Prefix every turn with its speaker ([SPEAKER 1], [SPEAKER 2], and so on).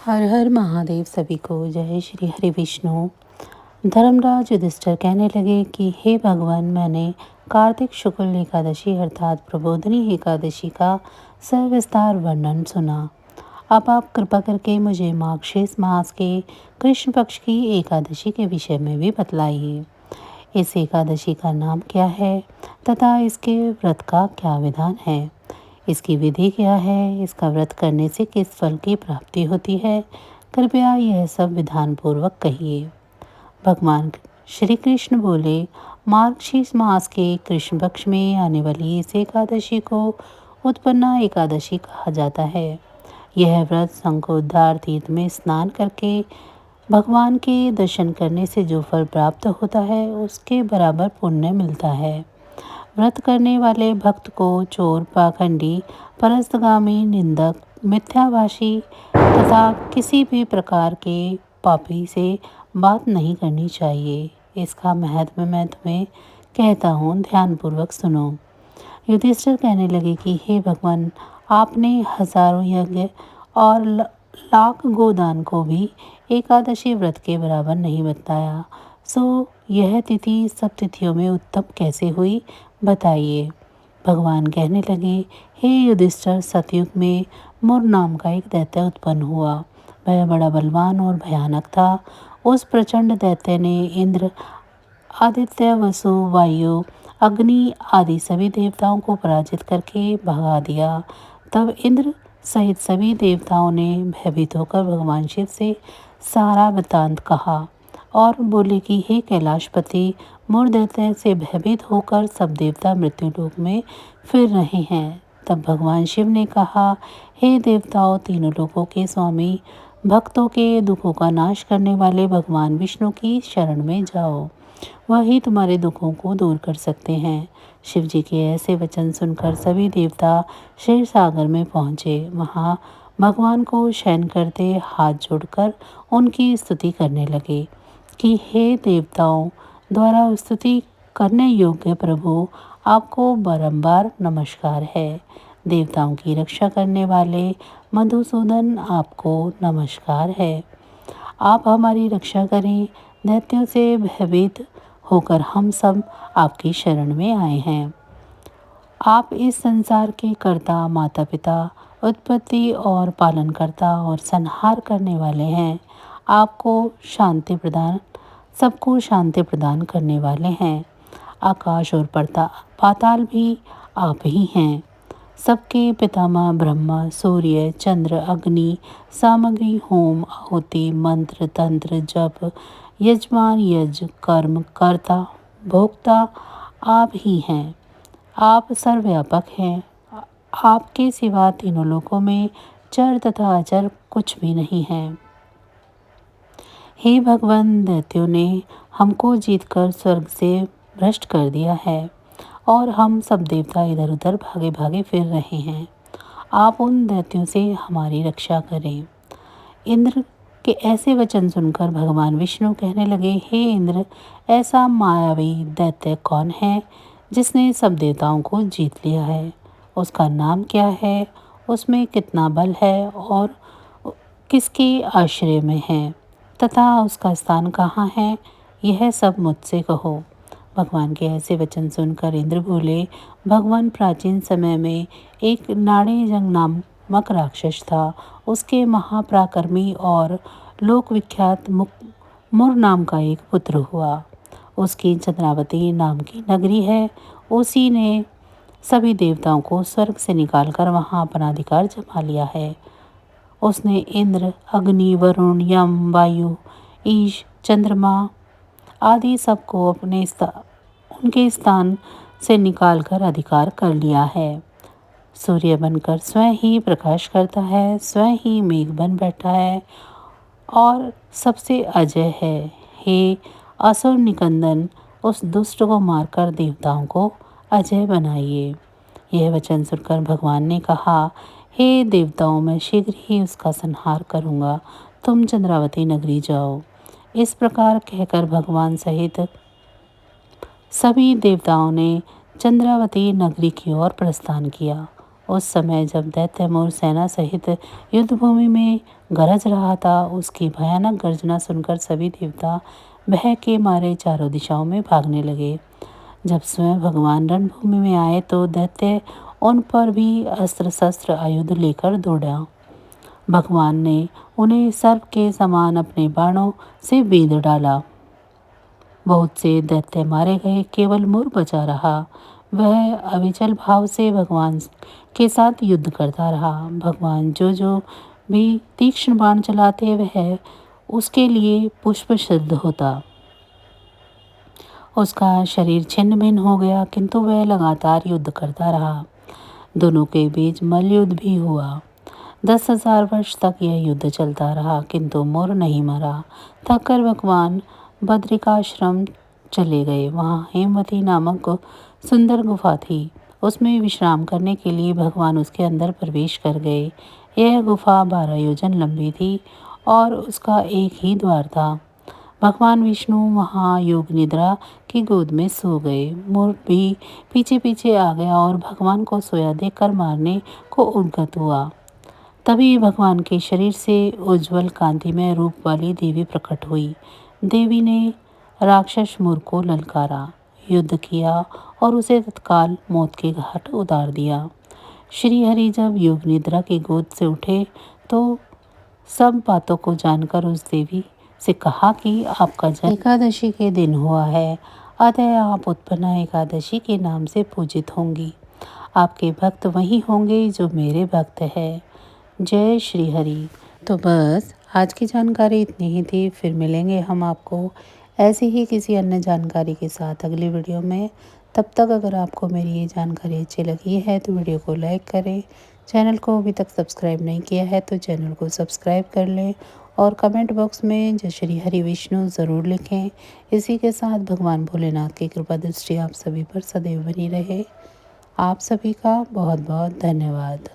[SPEAKER 1] हर हर महादेव। सभी को जय श्री हरि विष्णु। धर्मराज युधिष्ठिर कहने लगे कि हे भगवान, मैंने कार्तिक शुक्ल एकादशी अर्थात प्रबोधिनी एकादशी का सविस्तार वर्णन सुना। अब आप कृपा करके मुझे मार्गशीर्ष मास के कृष्ण पक्ष की एकादशी के विषय में भी बतलाइए। इस एकादशी का नाम क्या है तथा इसके व्रत का क्या विधान है? इसकी विधि क्या है? इसका व्रत करने से किस फल की प्राप्ति होती है? कृपया यह सब विधान पूर्वक कहिए। भगवान श्री कृष्ण बोले, मार्गशीर्ष मास के कृष्ण पक्ष में आने वाली इस एकादशी को उत्पन्ना एकादशी कहा जाता है। यह व्रत शंखोद्धार तीर्थ में स्नान करके भगवान के दर्शन करने से जो फल प्राप्त होता है उसके बराबर पुण्य मिलता है। व्रत करने वाले भक्त को चोर, पाखंडी, परस्तगामी, निंदक, मिथ्याभाषी तथा किसी भी प्रकार के पापी से बात नहीं करनी चाहिए। इसका महत्व मैं तुम्हें कहता हूँ, ध्यानपूर्वक सुनो। युधिष्ठिर कहने लगे कि हे भगवान, आपने हजारों यज्ञ और लाख गोदान को भी एकादशी व्रत के बराबर नहीं बताया, सो यह तिथि सब तिथियों में उत्तम कैसे हुई, बताइए। भगवान कहने लगे, हे युधिष्ठिर, सतयुग में मुर नाम का एक दैत्य उत्पन्न हुआ। वह बड़ा बलवान और भयानक था। उस प्रचंड दैत्य ने इंद्र, आदित्य, वसु, वायु, अग्नि आदि सभी देवताओं को पराजित करके भगा दिया। तब इंद्र सहित सभी देवताओं ने भयभीत होकर भगवान शिव से सारा वृत्तांत कहा और बोले कि हे कैलाशपति, मुर दैत्य से भयभीत होकर सब देवता मृत्यु लोक में फिर रहे हैं। तब भगवान शिव ने कहा, हे देवताओं, तीनों लोकों के स्वामी, भक्तों के दुखों का नाश करने वाले भगवान विष्णु की शरण में जाओ। वही तुम्हारे दुखों को दूर कर सकते हैं। शिव जी के ऐसे वचन सुनकर सभी देवता क्षीर सागर में पहुँचे। वहाँ भगवान को शयन करते हाथ जोड़कर उनकी स्तुति करने लगे कि हे देवताओं द्वारा स्तुति करने योग्य प्रभु, आपको बारंबार नमस्कार है। देवताओं की रक्षा करने वाले मधुसूदन, आपको नमस्कार है। आप हमारी रक्षा करें। दैत्यों से भयभीत होकर हम सब आपकी शरण में आए हैं। आप इस संसार के कर्ता, माता पिता, उत्पत्ति और पालन करता और संहार करने वाले हैं। सबको शांति प्रदान करने वाले हैं। आकाश और पाताल भी आप ही हैं। सबके पितामह ब्रह्मा, सूर्य, चंद्र, अग्नि, सामग्री, होम, आहुति, मंत्र, तंत्र, जप, यजमान, यज्ञ, कर्म, कर्ता, भोक्ता आप ही हैं। आप सर्वव्यापक हैं। आपके सिवा तीनों लोकों में चर तथा अचर कुछ भी नहीं है। हे भगवान, दैत्यों ने हमको जीतकर स्वर्ग से भ्रष्ट कर दिया है और हम सब देवता इधर उधर भागे भागे फिर रहे हैं। आप उन दैत्यों से हमारी रक्षा करें। इंद्र के ऐसे वचन सुनकर भगवान विष्णु कहने लगे, हे इंद्र, ऐसा मायावी दैत्य कौन है जिसने सब देवताओं को जीत लिया है? उसका नाम क्या है? उसमें कितना बल है और किसके आश्रय में है तथा उसका स्थान कहाँ है? यह सब मुझसे कहो। भगवान के ऐसे वचन सुनकर इंद्र बोले, भगवान, प्राचीन समय में एक नाड़ेजंग नामक राक्षस था। उसके महापराक्रमी और लोक विख्यात मुर नाम का एक पुत्र हुआ। उसकी चंद्रावती नाम की नगरी है। उसी ने सभी देवताओं को स्वर्ग से निकालकर वहां अपना अधिकार जमा लिया है। उसने इंद्र, अग्नि, वरुण, यम, वायु, ईश, चंद्रमा आदि सबको उनके स्थान से निकालकर अधिकार कर लिया है। सूर्य बनकर स्वयं ही प्रकाश करता है, स्वयं ही मेघ बन बैठा है और सबसे अजय है। हे असुर निकंदन, उस दुष्ट को मारकर देवताओं को अजय बनाइए। यह वचन सुनकर भगवान ने कहा, हे देवताओं, मैं शीघ्र ही उसका संहार करूँगा। तुम चंद्रावती नगरी जाओ। इस प्रकार कहकर भगवान सहित सभी देवताओं ने चंद्रावती नगरी की ओर प्रस्थान किया। उस समय जब दैत्य मोर सेना सहित युद्धभूमि में गरज रहा था। उसकी भयानक गर्जना सुनकर सभी देवता भय के मारे चारों दिशाओं में भागने लगे। जब स्वयं भगवान रणभूमि में आए तो दैत्य उन पर भी अस्त्र शस्त्र आयुध लेकर दौड़ा। भगवान ने उन्हें सर्प के समान अपने बाणों से बींध डाला। बहुत से दैत्य मारे गए, केवल मुर बचा रहा। वह अविचल भाव से भगवान के साथ युद्ध करता रहा। भगवान जो भी तीक्ष्ण बाण चलाते वह उसके लिए पुष्प सिद्ध होता। उसका शरीर छिन्न भिन्न हो गया, किंतु वह लगातार युद्ध करता रहा। दोनों के बीच मल्लयुद्ध भी हुआ। 10,000 वर्ष तक यह युद्ध चलता रहा, किंतु मुर नहीं मरा। थककर भगवान बद्रिकाश्रम चले गए। वहाँ हेमवती नामक सुंदर गुफा थी। उसमें विश्राम करने के लिए भगवान उसके अंदर प्रवेश कर गए। यह गुफा 12 योजन लंबी थी और उसका एक ही द्वार था। भगवान विष्णु वहाँ योग निद्रा की गोद में सो गए। मोर भी पीछे पीछे आ गया और भगवान को सोया देखकर मारने को उद्यत हुआ। तभी भगवान के शरीर से उज्ज्वल कांतिमय रूप वाली देवी प्रकट हुई। देवी ने राक्षस मोर को ललकारा, युद्ध किया और उसे तत्काल मौत के घाट उतार दिया। श्री हरि जब योग निद्रा की गोद से उठे तो सब बातों को जानकर उस देवी से कहा कि आपका जन्म एकादशी के दिन हुआ है, अतः आप उत्पन्ना एकादशी के नाम से पूजित होंगी। आपके भक्त वही होंगे जो मेरे भक्त हैं। जय श्री हरि। तो बस आज की जानकारी इतनी ही थी। फिर मिलेंगे हम आपको ऐसी ही किसी अन्य जानकारी के साथ अगली वीडियो में। तब तक अगर आपको मेरी ये जानकारी अच्छी लगी है तो वीडियो को लाइक करें। चैनल को अभी तक सब्सक्राइब नहीं किया है तो चैनल को सब्सक्राइब कर लें और कमेंट बॉक्स में जय श्री हरि विष्णु ज़रूर लिखें। इसी के साथ भगवान भोलेनाथ की कृपा दृष्टि आप सभी पर सदैव बनी रहे। आप सभी का बहुत बहुत धन्यवाद।